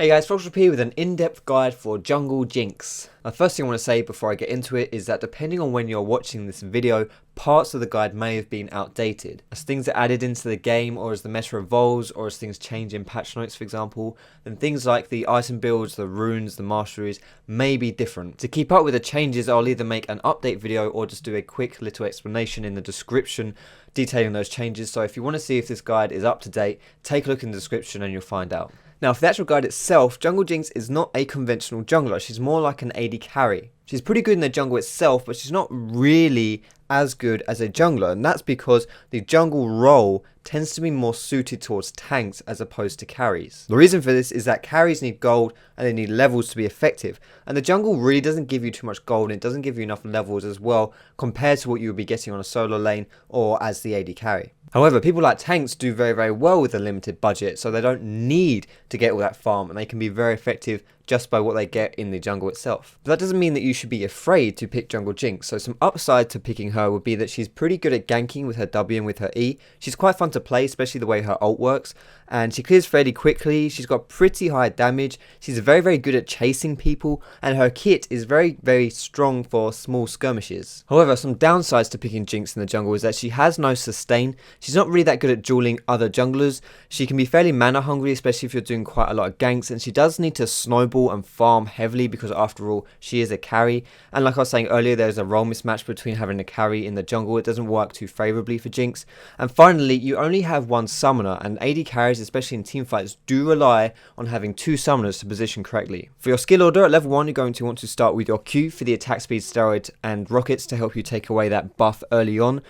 Hey guys, Foxdrop here with an in-depth guide for Jungle Jinx. The first thing I want to say before I get into it is that depending on when you're watching this video, parts of the guide may have been outdated. As things are added into the game, or as the meta evolves, or as things change in patch notes for example, then things like the item builds, the runes, the masteries may be different. To keep up with the changes, I'll either make an update video or just do a quick little explanation in the description detailing those changes. So if you want to see if this guide is up to date, take a look in the description and you'll find out. Now, for the actual guide itself, Jungle Jinx is not a conventional jungler. She's more like an AD carry. She's pretty good in the jungle itself, but she's not really as good as a jungler, and that's because the jungle role tends to be more suited towards tanks as opposed to carries. The reason for this is that carries need gold and they need levels to be effective, and the jungle really doesn't give you too much gold and it doesn't give you enough levels as well compared to what you would be getting on a solo lane or as the AD carry. However, people like tanks do very well with a limited budget, so they don't need to get all that farm and they can be very effective just by what they get in the jungle itself. But that doesn't mean that you should be afraid to pick Jungle Jinx. So some upside to picking her would be that she's pretty good at ganking with her W and with her E. She's quite fun to play, especially the way her ult works, and she clears fairly quickly. She's got pretty high damage. She's very good at chasing people, and her kit is very strong for small skirmishes. However, some downsides to picking Jinx in the jungle is that she has no sustain. She's not really that good at dueling other junglers. She can be fairly mana hungry, especially if you're doing quite a lot of ganks, and she does need to snowball and farm heavily because after all she is a carry, and like I was saying earlier, there's a role mismatch between having a carry in the jungle. It doesn't work too favorably for Jinx. And finally, you only have one summoner, and AD carries, especially in teamfights, do rely on having two summoners to position correctly. For your skill order, at level 1 you're going to want to start with your Q for the attack speed, steroid and rockets to help you take away that buff early on.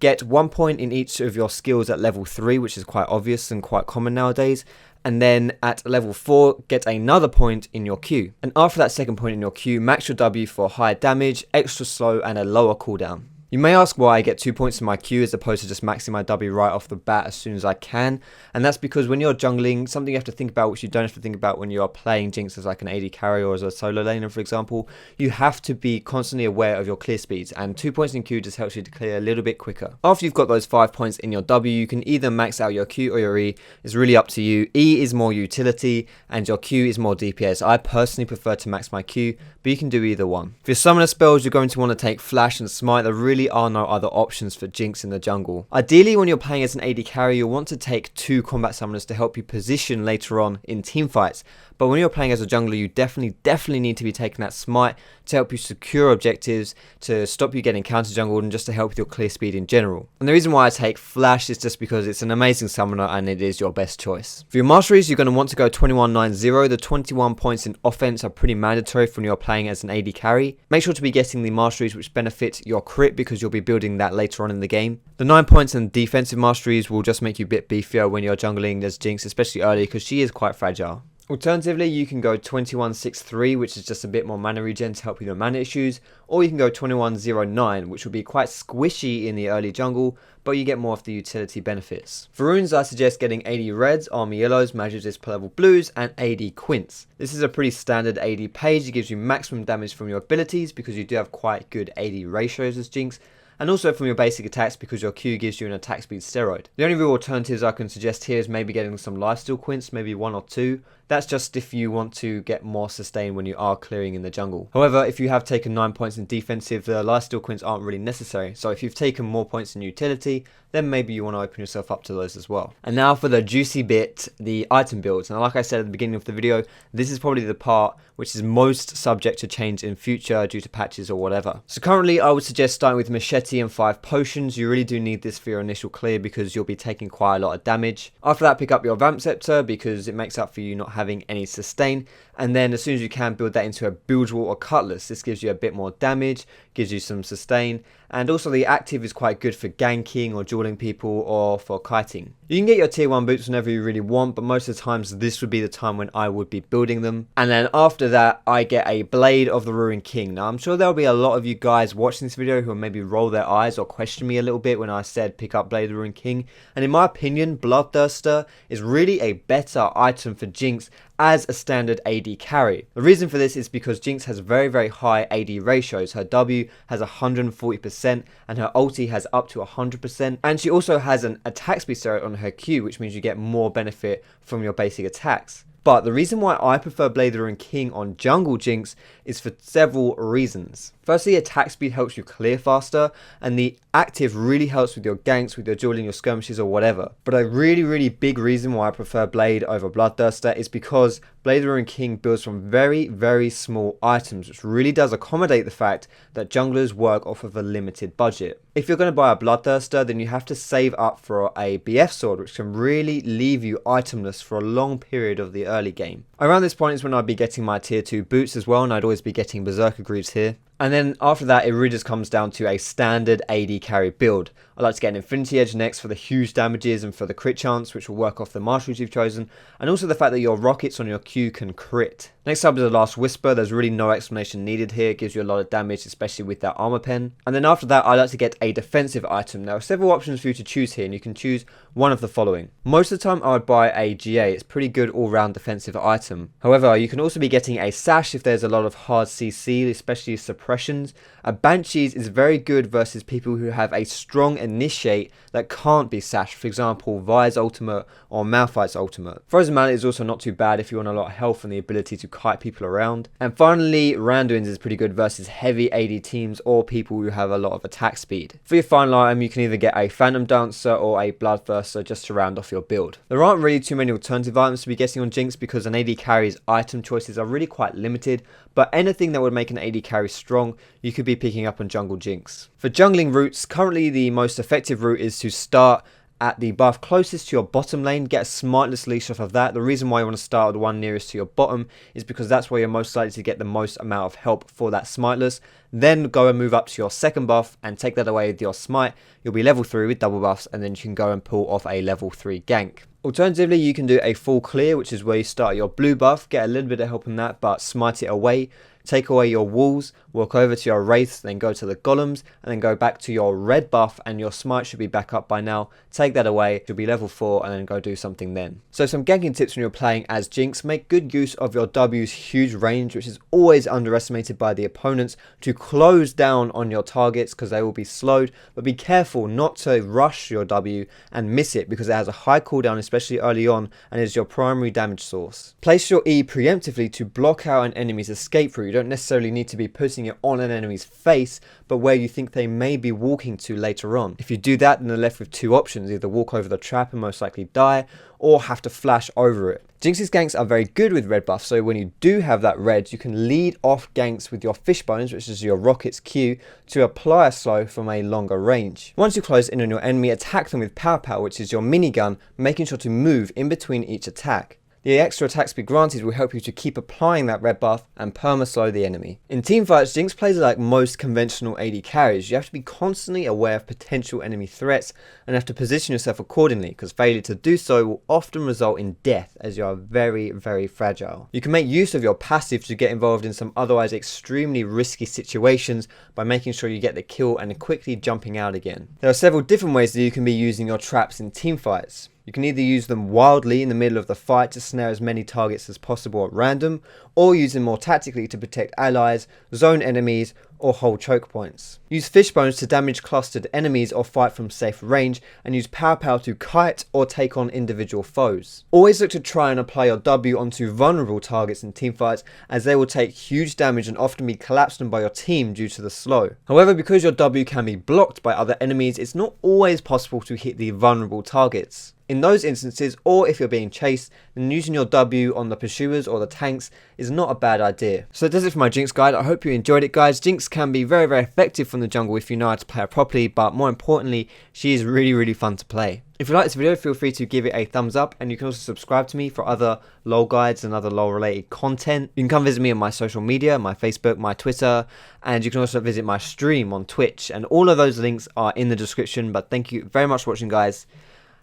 Get 1 point in each of your skills at level 3, which is quite obvious and quite common nowadays. And then at level 4, get another point in your Q. And after that second point in your Q, max your W for higher damage, extra slow, and a lower cooldown. You may ask why I get 2 points in my Q as opposed to just maxing my W right off the bat as soon as I can, and that's because when you're jungling, something you have to think about which you don't have to think about when you are playing Jinx as like an AD carry or as a solo laner for example, you have to be constantly aware of your clear speeds, and 2 points in Q just helps you to clear a little bit quicker. After you've got those 5 points in your W, you can either max out your Q or your E. It's really up to you. E is more utility and your Q is more DPS. I personally prefer to max my Q, but you can do either one. For your summoner spells, you're going to want to take Flash and Smite. There really are no other options for Jinx in the jungle. Ideally, when you're playing as an AD carry, you'll want to take 2 combat summoners to help you position later on in teamfights. But when you're playing as a jungler, you definitely need to be taking that Smite to help you secure objectives, to stop you getting counter jungled, and just to help with your clear speed in general. And the reason why I take Flash is just because it's an amazing summoner and it is your best choice. For your Masteries, you're going to want to go 21-9-0. The 21 points in offense are pretty mandatory when you're playing as an AD carry. Make sure to be getting the Masteries which benefit your crit because you'll be building that later on in the game. The 9 points in defensive Masteries will just make you a bit beefier when you're jungling as Jinx, especially early because she is quite fragile. Alternatively, you can go 21-6-3, which is just a bit more mana regen to help with your mana issues, or you can go 21-0-9, which will be quite squishy in the early jungle, but you get more of the utility benefits. For runes, I suggest getting 80 reds, army yellows, Masteries per level blues, and 80 quints. This is a pretty standard AD page. It gives you maximum damage from your abilities because you do have quite good AD ratios as Jinx, and also from your basic attacks because your Q gives you an attack speed steroid. The only real alternatives I can suggest here is maybe getting some lifesteal quints, maybe 1 or 2. That's just if you want to get more sustain when you are clearing in the jungle. However, if you have taken 9 points in defensive, the lifesteal quints aren't really necessary. So if you've taken more points in utility, then maybe you want to open yourself up to those as well. And now for the juicy bit, the item builds. Now, like I said at the beginning of the video, this is probably the part which is most subject to change in future due to patches or whatever. So currently, I would suggest starting with Machete and 5 potions. You really do need this for your initial clear because you'll be taking quite a lot of damage. After that, pick up your Vamp Scepter because it makes up for you not having any sustain, and then as soon as you can, build that into a Bilge Wall or Cutlass. This gives you a bit more damage, gives you some sustain, and also the active is quite good for ganking or dueling people or for kiting. You can get your tier 1 boots whenever you really want, but most of the times this would be the time when I would be building them. And then after that, I get a Blade of the Ruined King. Now, I'm sure there'll be a lot of you guys watching this video who will maybe roll their eyes or question me a little bit when I said pick up Blade of the Ruined King. And in my opinion, Bloodthirster is really a better item for Jinx as a standard AD carry. The reason for this is because Jinx has very high AD ratios. Her W has 140% and her ulti has up to 100%, and she also has an attack speed steroid on her Q, which means you get more benefit from your basic attacks. But the reason why I prefer Blader and King on Jungle Jinx is for several reasons. Firstly, attack speed helps you clear faster, and the active really helps with your ganks, with your dueling, your skirmishes, or whatever. But a really big reason why I prefer Blade over Bloodthirster is because Blader and King builds from very small items, which really does accommodate the fact that junglers work off of a limited budget. If you're going to buy a Bloodthirster, then you have to save up for a BF sword, which can really leave you itemless for a long period of the early game. Around this point is when I'd be getting my tier 2 boots as well, and I'd always be getting Berserker Greaves here. And then after that, it really just comes down to a standard AD carry build. I like to get an Infinity Edge next for the huge damages and for the crit chance, which will work off the Masteries you've chosen, and also the fact that your rockets on your Q can crit. Next up is the Last Whisper. There's really no explanation needed here. It gives you a lot of damage, especially with that armor pen. And then after that, I like to get a defensive item. There are several options for you to choose here, and you can choose one of the following. Most of the time, I would buy a GA. It's a pretty good all-round defensive item. However, you can also be getting a Sash if there's a lot of hard CC, especially suppressions. A Banshees is very good versus people who have a strong initiate that can't be sashed. For example, Vi's ultimate or Malphite's ultimate. Frozen Mallet is also not too bad if you want a lot of health and the ability to kite people around. And finally, Randuin's is pretty good versus heavy AD teams or people who have a lot of attack speed. For your final item, you can either get a Phantom Dancer or a Bloodthirster just to round off your build. There aren't really too many alternative items to be getting on Jinx because an AD carry's item choices are really quite limited, but anything that would make an AD carry strong, you could be picking up on Jungle Jinx. For jungling routes, currently the most effective route is to start at the buff closest to your bottom lane, get a Smiteless leash off of that. The reason why you want to start with the one nearest to your bottom is because that's where you're most likely to get the most amount of help for that Smiteless. Then go and move up to your second buff and take that away with your Smite. You'll be level 3 with double buffs, and then you can go and pull off a level 3 gank. Alternatively, you can do a full clear, which is where you start your blue buff, get a little bit of help in that, but smite it away. Take away your walls, walk over to your wraiths, then go to the golems, and then go back to your red buff, and your smite should be back up by now. Take that away, you'll be level 4, and then go do something then. So some ganking tips when you're playing as Jinx: make good use of your W's huge range, which is always underestimated by the opponents, to close down on your targets because they will be slowed, but be careful not to rush your W and miss it because it has a high cooldown, especially early on, and is your primary damage source. Place your E preemptively to block out an enemy's escape route. You don't necessarily need to be putting it on an enemy's face, but where you think they may be walking to later on. If you do that, then they're left with two options: either walk over the trap and most likely die, or have to flash over it. Jinx's ganks are very good with red buff, so when you do have that red, you can lead off ganks with your fishbones, which is your rockets Q, to apply a slow from a longer range. Once you close in on your enemy, attack them with power power, which is your minigun, making sure to move in between each attack. The extra attack speed granted will help you to keep applying that red buff and perma-slow the enemy. In teamfights, Jinx plays like most conventional AD carries. You have to be constantly aware of potential enemy threats and have to position yourself accordingly, because failure to do so will often result in death, as you are very fragile. You can make use of your passive to get involved in some otherwise extremely risky situations by making sure you get the kill and quickly jumping out again. There are several different ways that you can be using your traps in teamfights. You can either use them wildly in the middle of the fight to snare as many targets as possible at random, or use them more tactically to protect allies, zone enemies, or hold choke points. Use fishbones to damage clustered enemies or fight from safe range, and use power power to kite or take on individual foes. Always look to try and apply your W onto vulnerable targets in teamfights, as they will take huge damage and often be collapsed on by your team due to the slow. However, because your W can be blocked by other enemies, it's not always possible to hit the vulnerable targets. In those instances, or if you're being chased, then using your W on the pursuers or the tanks is not a bad idea. So that does it for my Jinx guide. I hope you enjoyed it, guys. Jinx can be very effective from the jungle if you know how to play her properly, but more importantly, she is really fun to play. If you like this video, feel free to give it a thumbs up, and you can also subscribe to me for other LoL guides and other LoL related content. You can come visit me on my social media, my Facebook, my Twitter, and you can also visit my stream on Twitch, and all of those links are in the description. But thank you very much for watching, guys.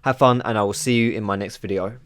Have fun, and I will see you in my next video.